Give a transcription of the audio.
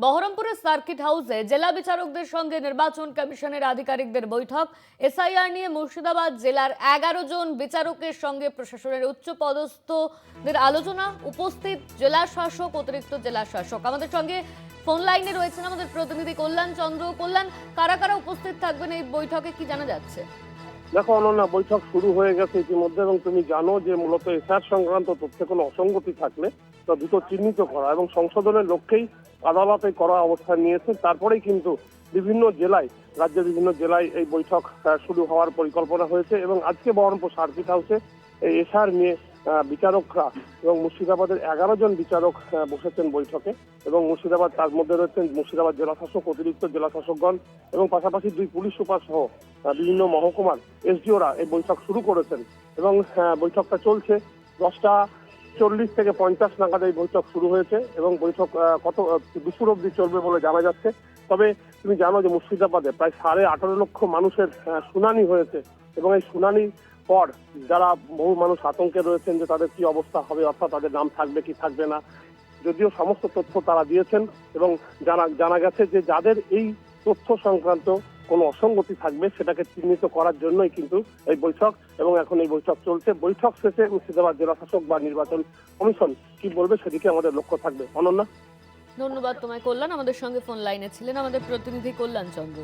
বহরমপুরের সার্কিট হাউসে জেলা বিচারকদের সঙ্গে নির্বাচন কমিশনের আধিকারিকদের বৈঠক। এসআইআর নিয়ে মুর্শিদাবাদ জেলার 11 জন বিচারকের সঙ্গে প্রশাসনের উচ্চ পদস্থদের আলোচনা। উপস্থিত জেলা শাসক, অতিরিক্ত জেলা শাসক। আমাদের সঙ্গে ফোন লাইনে রয়েছেন আমাদের প্রতিনিধি কল্যাণ চন্দ্র। কল্যাণ, কারা কারা উপস্থিত থাকবেন এই বৈঠকে, কি জানা যাচ্ছে? দেখো অনন্যা, বৈঠক শুরু হয়ে গেছে ইতিমধ্যে এবং তুমি জানো যে মূলত এসআর সংক্রান্ত তথ্যে কোনো অসঙ্গতি থাকলে তা দ্রুত চিহ্নিত করা এবং সংশোধনের লক্ষ্যেই আদালতে করা অবস্থান নিয়েছে। তারপরেই কিন্তু বিভিন্ন জেলায়, রাজ্যের বিভিন্ন জেলায় এই বৈঠক শুরু হওয়ার পরিকল্পনা হয়েছে এবং আজকে বহরমপুর সার্কিট হাউসে এই এসআর নিয়ে বিচারকরা এবং মুর্শিদাবাদের 11 জন বিচারক বসেছেন বৈঠকে। এবং মুর্শিদাবাদ, তার মধ্যে রয়েছেন মুর্শিদাবাদ জেলা শাসক, অতিরিক্ত জেলা শাসকগণ এবং পাশাপাশি 2 পুলিশ সুপার সহ বিভিন্ন মহকুমার এসডিওরা এই বৈঠক শুরু করেছেন এবং বৈঠকটা চলছে 10:40 থেকে 50 নাগাদ এই বৈঠক শুরু হয়েছে এবং বৈঠক কত দুপুর অবধি চলবে বলে জানা যাচ্ছে। তবে তুমি জানো যে মুর্শিদাবাদে প্রায় 18.5 লক্ষ মানুষের শুনানি হয়েছে এবং এই শুনানির পর যারা বহু মানুষ আতঙ্কে রয়েছেন যে তাদের কি অবস্থা হবে, অর্থাৎ তাদের নাম থাকবে কি থাকবে না, যদিও সমস্ত তথ্য তারা দিয়েছেন এবং জানা গেছে যে যাদের এই তথ্য সংক্রান্ত কোনো অসঙ্গতি থাকবে সেটাকে চিহ্নিত করার জন্যই কিন্তু এই বৈঠক এবং এখন এই বৈঠক চলছে। বৈঠক শেষে মুর্শিদাবাদ জেলা শাসক বা নির্বাচন কমিশন কি বলবে সেদিকে আমাদের লক্ষ্য থাকবে। অনন্যা, ধন্যবাদ তোমায় কল্যাণ। আমাদের সঙ্গে ফোন লাইনে ছিলেন আমাদের প্রতিনিধি কল্যাণ চন্দ্র।